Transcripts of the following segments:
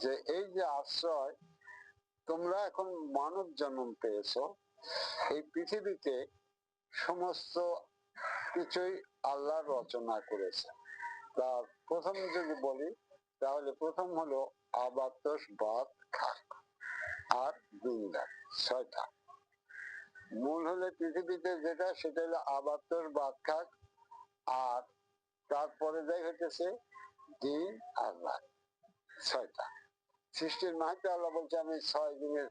যে এই যে আশ্রয়, তোমরা এখন মানব জন্ম পেয়েছো, এই পৃথিবীতে সমস্ত কিছুই আল্লাহ রচনা করেছে। তার প্রথম যদি বলি তাহলে প্রথম হলো আবাতস বাদ খাক আর দিনদার, 6টা মূল হলে পৃথিবীতে যেটা সেটা হলো আবাতস বাদ খাক, আর তারপরে যাই হইতেছে দিন আর রাত, 6টা। সৃষ্টির মাহাত্ম্যে আল্লাহ বলছে আমি 6 দিনে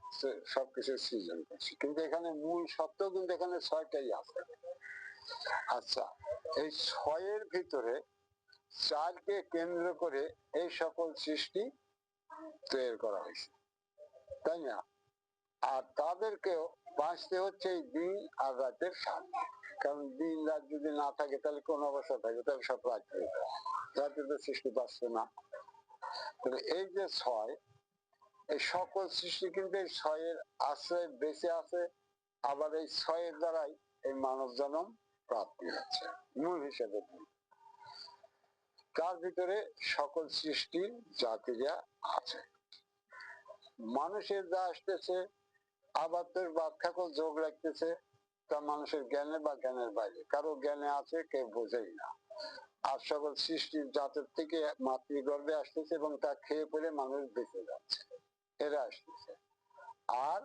সবকিছু সৃজন করছি, কিন্তু এখানে মূল সত্য কিন্তু এখানে 6টাই আছে। আচ্ছা, এই 6-এর ভিতরে 4কে কেন্দ্র করে এই সকল সৃষ্টি তৈরি করা হয়েছে, তাই না? আর তাদেরকেও বাঁচতে হচ্ছে এই দিন আর রাতের সাথে, কারণ দিন রাত যদি না থাকে তাহলে কোন অবস্থা থাকে, তাহলে সব রাত হয়ে যায়, রাতে তো সৃষ্টি বাঁচবে না। তবে এই যে 6, এই সকল সৃষ্টি কিন্তু এই 6-এর আশ্রয়ে বেঁচে আছে, আবার এই 6-এর দ্বারাই এই মানব জন্ম প্রাপ্তি হচ্ছে মূল হিসেবে। তার ভিতরে সকল সৃষ্টির জাতিরা আছে। মানুষের যা আসতেছে আবার তোর বাদখাকেও যোগ রাখতেছে, তা মানুষের জ্ঞানে বা জ্ঞানের বাইরে, কারো জ্ঞানে আছে কেউ বোঝেই না। আর সকল সৃষ্টির জাতের থেকে মাতৃগর্ভে আসতেছে এবং তা খেয়ে পড়ে মানুষ বেঁচে যাচ্ছে, এরা আসতেছে। আর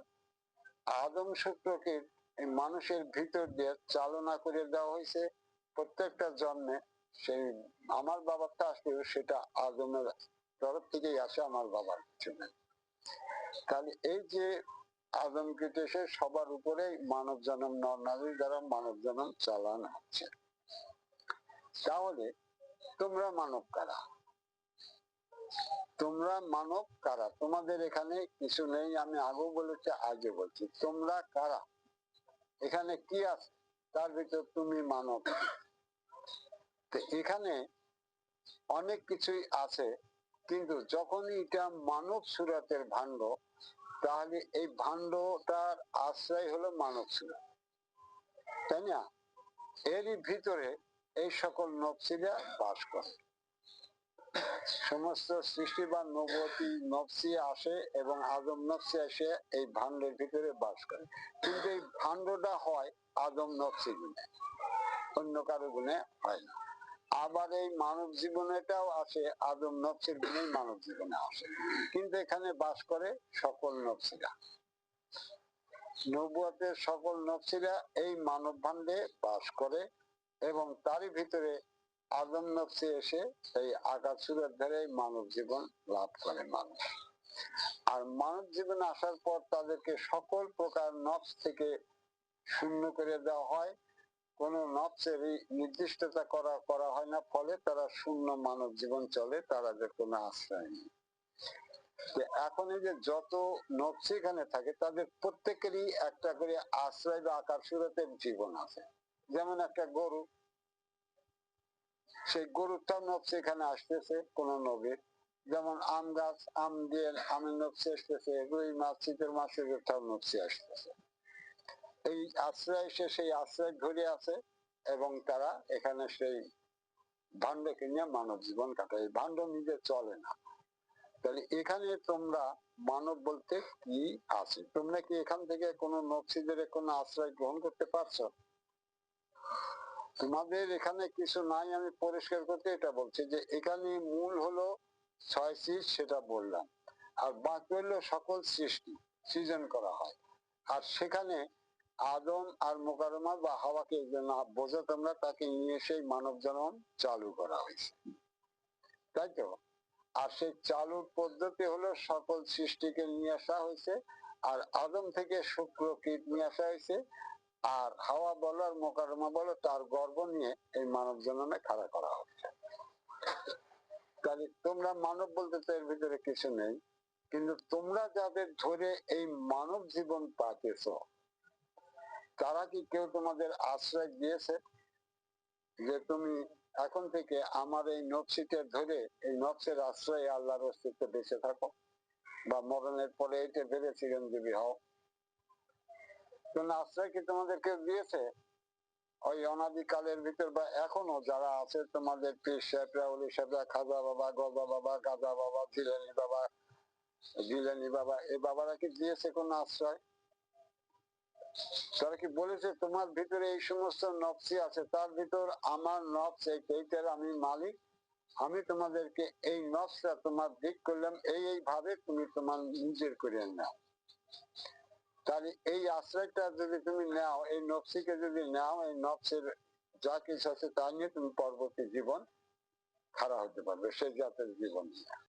আদম শুক্রকে এই মানুষের ভিতর দিয়ে চালনা করে দেওয়া হয়েছে প্রত্যেকটা জন্মে। সেই আমার বাবারটা আসলে সেটা আদমের তরফ থেকেই আসে আমার বাবার জন্য। তাহলে এই যে আদম কৃতেশে সবার উপরে মানব জন্ম, নর নারীর দ্বারা মানব জন্ম চালানো হচ্ছে। তাহলে তোমরা মানব কারা? তোমরা মানব কারা? তোমাদের এখানে কিছু নেই, আমি আগেও বলেছি আগে বলছি, তোমরা কারা? এখানে কি আছে তার ভিতর তুমি মানব। তো এখানে অনেক কিছুই আছে, কিন্তু যখনই এটা মানব সুরাতের ভাণ্ড, তাহলে এই ভাণ্ডটার আশ্রয় হলো মানব সুরাত, তাই না? এরই ভিতরে এই সকল নফসিরা বাস করে। সমস্ত সৃষ্টি বা নবতী নফসি আসে এবং আদম নফসি এসে এই ভাণ্ডের ভিতরে বাস করে, কিন্তু এই ভাণ্ডটা হয় আদম নফসি গুণে, অন্য কারো গুণে হয় না। আবার এই মানব জীবনেটাও আসে আদম নফসির গুণেই মানব জীবনে আসে, কিন্তু এখানে বাস করে সকল নফসিরা। নবুয়তের সকল নফসিরা এই মানব ভাণ্ডে বাস করে এবং তারই ভিতরে আদম নফসি এসে এই আকাশ সুরের ধারে মানব জীবন লাভ করে মানুষ। আর মানব জীবনে আসার পর তাদেরকে সকল প্রকার নফস থেকে শূন্য করে দেওয়া হয়, কোন নফসের নির্দিষ্টতা করা হয় না, ফলে তারা শূন্য মানব জীবন চলে, তারা যে কোনো আশ্রয় নেই। এখন এই যে যত নফসি এখানে থাকে তাদের প্রত্যেকেরই একটা করে আশ্রয় বা আকার সুরতের জীবন আছে। যেমন একটা গরু, সেই গরুটাও নফসি এখানে আসতেছে কোন নবীর। যেমন আম গাছ, আম দিয়ে আমের নফসি আসতেছে, রুই মাছ, চিতের মাছের নফসি আসতেছে। এই আশ্রয় এসে সেই আশ্রয় ধরে আছে এবং তারা এখানে সেই ভাণ্ডকে নিয়ে মানব জীবন কাটায়। ভাণ্ড নিজে চলে না। তাহলে এখানে তোমরা মানব বলতে কি আছে? তোমরা কি এখান থেকে কোন নফসিদের কোন আশ্রয় গ্রহণ করতে পারছো? তোমাদের এখানে কিছু নাই, আমি পরিষ্কার করতে এটা বলছি যে এখানে মূল হলো 6 সৃষ্টি, সেটা বললাম। আর বাকি হলো সকল সৃষ্টি সৃজন করা হয়। আর সেখানে আদম আর মোকাররমা বা হাওয়াকে না বোঝো তোমরা, তাকে নিয়ে সেই মানব জন্ম চালু করা হয়েছে, তাই তো? আর সেই চালুর পদ্ধতি হলো সকল সৃষ্টিকে নিয়ে আসা হয়েছে, আর আদম থেকে শুক্র কীট নিয়ে আসা হয়েছে, আর হাওয়া বলো আর মোকাররমা বলো তার গর্ভ নিয়ে এই মানব জন্মে খাড়া করা হচ্ছে। তাহলে তোমরা মানব বলতে তো এর ভিতরে কিছু নেই, কিন্তু তোমরা যাদের ধরে এই মানব জীবন পাতেছ, তারা কি কেউ তোমাদের আশ্রয় দিয়েছে যে তুমি এখন থেকে আমার এই নফসিকে ধরে এই নফসের আশ্রয়ে আল্লাহর অস্তিত্বে বেঁচে থাকো, বা মরণের পরে এটা ভেবে চিরঞ্জীবী হও? কোন আশ্রয় কি তোমাদের কেউ দিয়েছে? ওই অনাদিকালের ভিতর বা এখনো যারা আছে তোমাদের পীর সাহেবরা, অলি সাহেবরা, খাজা বাবা, গজা বাবা, গাজা বাবা, জিলানি বাবা, জিলানি বাবা, এই বাবারা কি দিয়েছে কোন আশ্রয়? তারা কি বলেছে তোমার ভিতরে এই সমস্ত নফসি আছে, তার ভিতর আমার নফস এইটার আমি মালিক, আমি তোমাদেরকে এই নফসটা তোমার দিক করলাম, এই ভাবে তুমি তোমার নিজের করে নাও। তাহলে এই আশ্রয়টা যদি তুমি নাও, এই নফসিকে যদি নাও, এই নফসের যা কিছু আছে তা নিয়ে তুমি পরবর্তী জীবন খাড়া হতে পারবে, সেই জাতের জীবন নিয়ে।